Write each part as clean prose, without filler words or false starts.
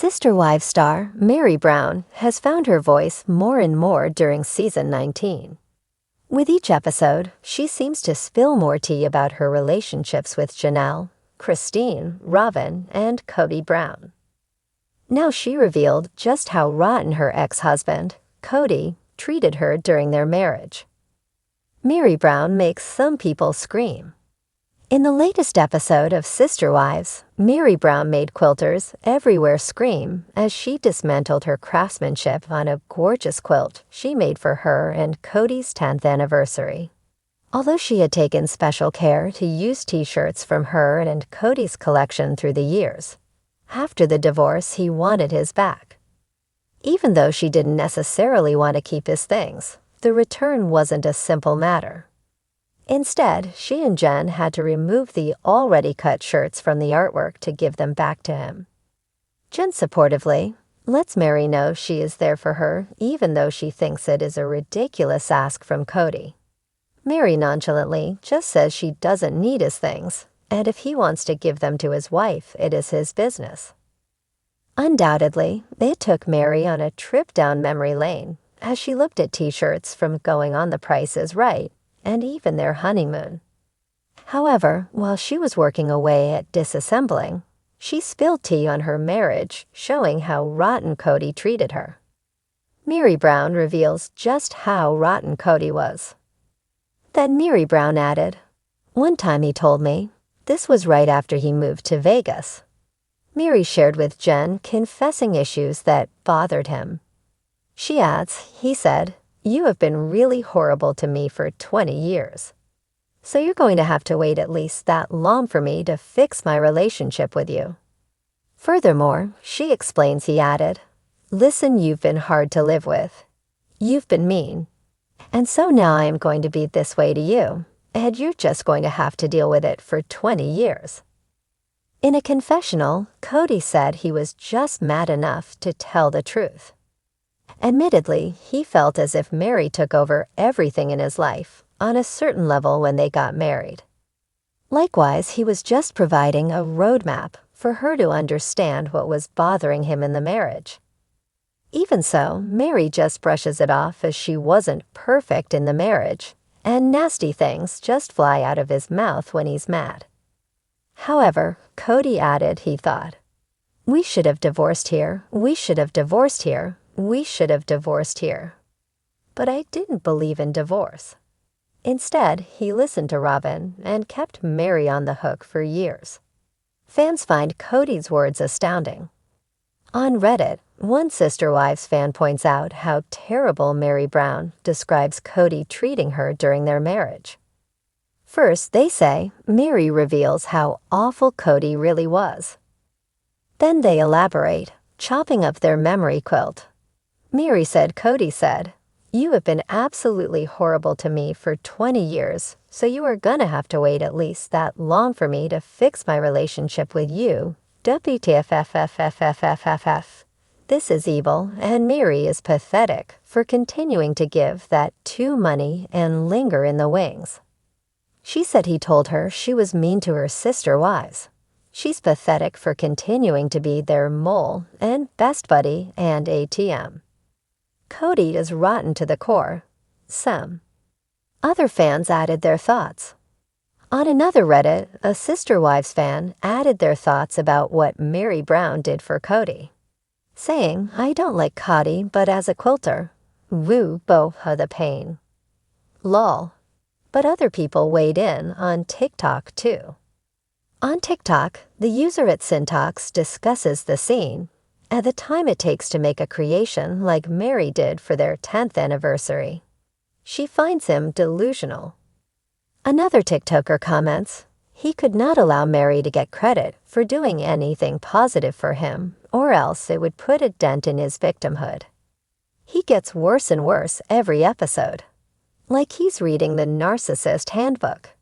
Sister Wives star Meri Brown has found her voice more and more during season 19. With each episode, she seems to spill more tea about her relationships with Janelle, Christine, Robyn, and Kody Brown. Now she revealed just how rotten her ex-husband, Kody, treated her during their marriage. Meri Brown makes some people scream. In the latest episode of Sister Wives, Meri Brown made quilters everywhere scream as she dismantled her craftsmanship on a gorgeous quilt she made for her and Kody's 10th anniversary. Although she had taken special care to use t-shirts from her and Kody's collection through the years, after the divorce he wanted his back. Even though she didn't necessarily want to keep his things, the return wasn't a simple matter. Instead, she and Jen had to remove the already cut shirts from the artwork to give them back to him. Jen supportively lets Meri know she is there for her even though she thinks it is a ridiculous ask from Kody. Meri nonchalantly just says she doesn't need his things, and if he wants to give them to his wife, it is his business. Undoubtedly, it took Meri on a trip down memory lane as she looked at t-shirts from Going on the Price is Right and even their honeymoon. However, while she was working away at disassembling, she spilled tea on her marriage, showing how rotten Kody treated her. Meri Brown reveals just how rotten Kody was. Then Meri Brown added, "One time he told me, this was right after he moved to Vegas." Meri shared with Jen confessing issues that bothered him. She adds, he said, "You have been really horrible to me for 20 years. So you're going to have to wait at least that long for me to fix my relationship with you." Furthermore, she explains he added, "Listen, you've been hard to live with. You've been mean. And so now I am going to be this way to you, and you're just going to have to deal with it for 20 years. In a confessional, Kody said he was just mad enough to tell the truth. Admittedly, he felt as if Meri took over everything in his life on a certain level when they got married. Likewise, he was just providing a roadmap for her to understand what was bothering him in the marriage. Even so, Meri just brushes it off as she wasn't perfect in the marriage, and nasty things just fly out of his mouth when he's mad. However, Kody added he thought, "We should have divorced here, we should have divorced here, we should have divorced here." But I didn't believe in divorce. Instead, he listened to Robyn and kept Meri on the hook for years. Fans find Kody's words astounding. On Reddit, one Sister Wives fan points out how terrible Meri Brown describes Kody treating her during their marriage. First, they say Meri reveals how awful Kody really was. Then they elaborate, chopping up their memory quilt. Meri said Kody said, "You have been absolutely horrible to me for 20 years, so you are gonna have to wait at least that long for me to fix my relationship with you. WTFFFFFFF. This is evil, and Meri is pathetic for continuing to give that too money and linger in the wings." She said he told her she was mean to her sister wives. She's pathetic for continuing to be their mole and best buddy and ATM. Kody is rotten to the core. Some. Other fans added their thoughts. On another Reddit, a Sister Wives fan added their thoughts about what Meri Brown did for Kody, saying, "I don't like Kody, but as a quilter, woo boha the pain. Lol." But other people weighed in on TikTok too. On TikTok, the user at Syntax discusses the scene and the time it takes to make a creation like Meri did for their 10th anniversary. She finds him delusional. Another TikToker comments, he could not allow Meri to get credit for doing anything positive for him, or else it would put a dent in his victimhood. He gets worse and worse every episode, like he's reading the Narcissist Handbook.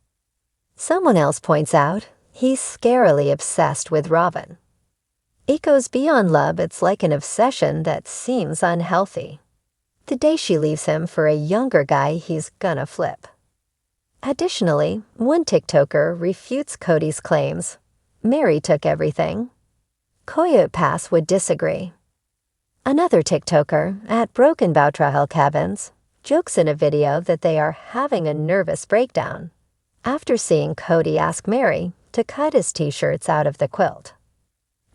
Someone else points out, he's scarily obsessed with Robyn. It goes beyond love, it's like an obsession that seems unhealthy. The day she leaves him for a younger guy, he's gonna flip. Additionally, one TikToker refutes Kody's claims. Meri took everything. Coyote Pass would disagree. Another TikToker at Broken Bow Trail Cabins jokes in a video that they are having a nervous breakdown after seeing Kody ask Meri to cut his t-shirts out of the quilt.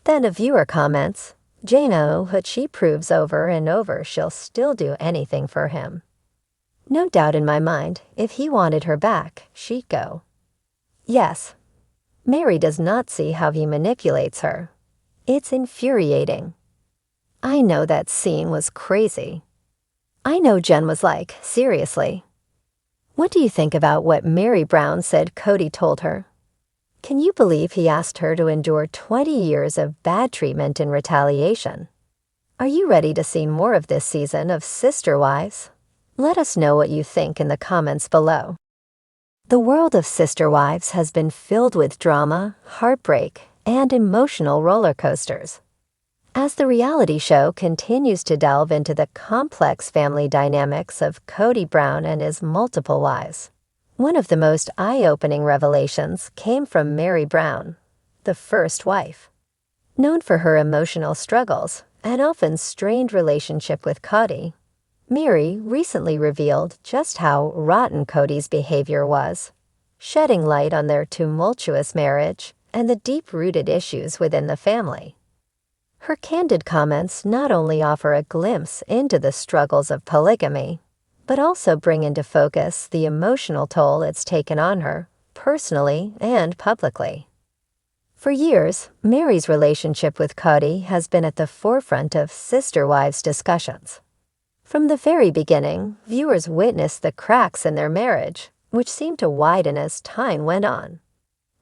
Then a viewer comments, "Jano, but she proves over and over she'll still do anything for him. No doubt in my mind, if he wanted her back, she'd go." Yes, Meri does not see how he manipulates her. It's infuriating. I know that scene was crazy. I know Jen was like, seriously. What do you think about what Robyn Brown said Kody told her? Can you believe he asked her to endure 20 years of bad treatment in retaliation? Are you ready to see more of this season of Sister Wives? Let us know what you think in the comments below. The world of Sister Wives has been filled with drama, heartbreak, and emotional roller coasters. As the reality show continues to delve into the complex family dynamics of Kody Brown and his multiple wives, one of the most eye-opening revelations came from Robyn Brown, the first wife. Known for her emotional struggles and often strained relationship with Kody, Meri recently revealed just how rotten Kody's behavior was, shedding light on their tumultuous marriage and the deep-rooted issues within the family. Her candid comments not only offer a glimpse into the struggles of polygamy, but also bring into focus the emotional toll it's taken on her, personally and publicly. For years, Meri's relationship with Kody has been at the forefront of Sister Wives discussions. From the very beginning, viewers witnessed the cracks in their marriage, which seemed to widen as time went on.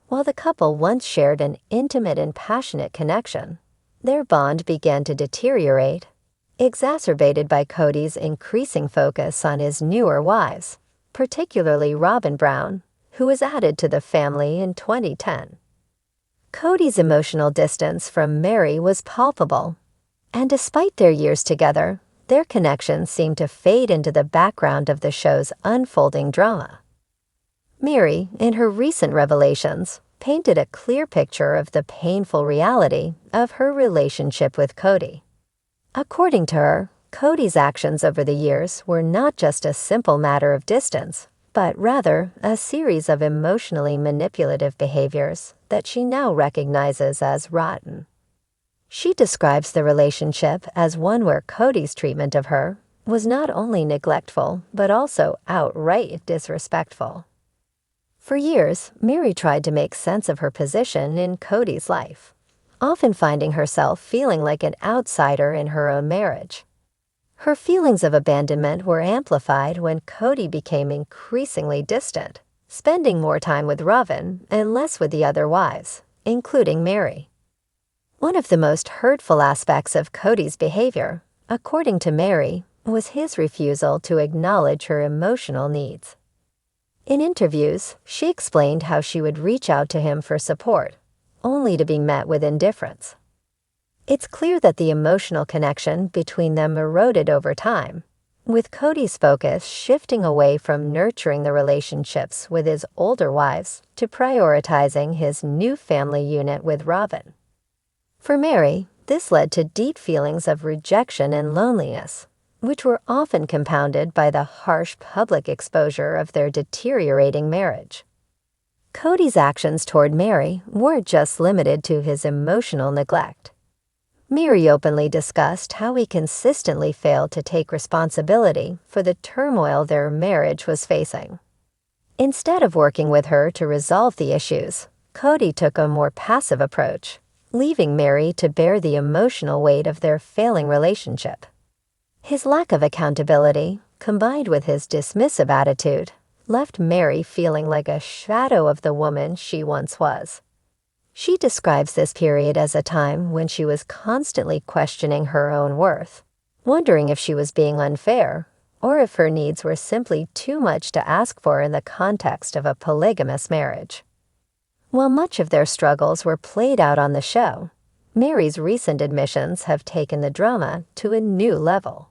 While the couple once shared an intimate and passionate connection, their bond began to deteriorate, exacerbated by Kody's increasing focus on his newer wives, particularly Robyn Brown, who was added to the family in 2010. Kody's emotional distance from Meri was palpable, and despite their years together, their connection seemed to fade into the background of the show's unfolding drama. Meri, in her recent revelations, painted a clear picture of the painful reality of her relationship with Kody. According to her, Kody's actions over the years were not just a simple matter of distance, but rather a series of emotionally manipulative behaviors that she now recognizes as rotten. She describes the relationship as one where Kody's treatment of her was not only neglectful but also outright disrespectful. For years, Meri tried to make sense of her position in Kody's life, often finding herself feeling like an outsider in her own marriage. Her feelings of abandonment were amplified when Kody became increasingly distant, spending more time with Robyn and less with the other wives, including Meri. One of the most hurtful aspects of Kody's behavior, according to Meri, was his refusal to acknowledge her emotional needs. In interviews, she explained how she would reach out to him for support, only to be met with indifference. It's clear that the emotional connection between them eroded over time, with Kody's focus shifting away from nurturing the relationships with his older wives to prioritizing his new family unit with Robyn. For Meri, this led to deep feelings of rejection and loneliness, which were often compounded by the harsh public exposure of their deteriorating marriage. Kody's actions toward Meri weren't just limited to his emotional neglect. Meri openly discussed how he consistently failed to take responsibility for the turmoil their marriage was facing. Instead of working with her to resolve the issues, Kody took a more passive approach, leaving Meri to bear the emotional weight of their failing relationship. His lack of accountability, combined with his dismissive attitude, left Meri feeling like a shadow of the woman she once was. She describes this period as a time when she was constantly questioning her own worth, wondering if she was being unfair, or if her needs were simply too much to ask for in the context of a polygamous marriage. While much of their struggles were played out on the show, Meri's recent admissions have taken the drama to a new level.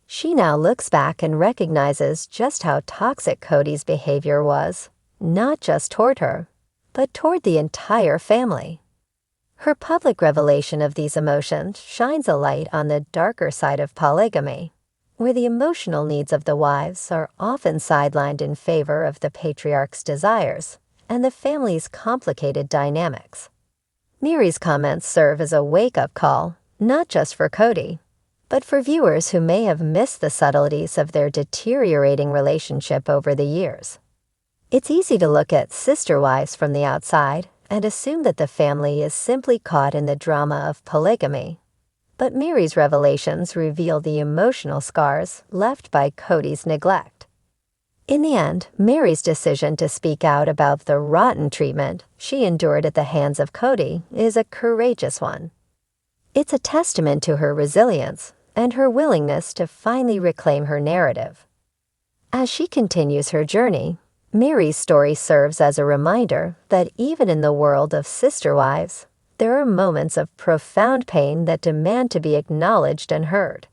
She now looks back and recognizes just how toxic Kody's behavior was, not just toward her, but toward the entire family. Her public revelation of these emotions shines a light on the darker side of polygamy, where the emotional needs of the wives are often sidelined in favor of the patriarch's desires and the family's complicated dynamics. Meri's comments serve as a wake-up call, not just for Kody, but for viewers who may have missed the subtleties of their deteriorating relationship over the years. It's easy to look at sister wives from the outside and assume that the family is simply caught in the drama of polygamy. But Meri's revelations reveal the emotional scars left by Kody's neglect. In the end, Meri's decision to speak out about the rotten treatment she endured at the hands of Kody is a courageous one. It's a testament to her resilience and her willingness to finally reclaim her narrative. As she continues her journey, Meri's story serves as a reminder that even in the world of sister wives, there are moments of profound pain that demand to be acknowledged and heard.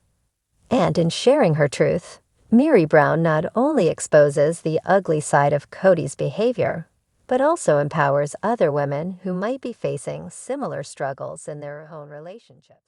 And in sharing her truth, Meri Brown not only exposes the ugly side of Kody's behavior, but also empowers other women who might be facing similar struggles in their own relationships.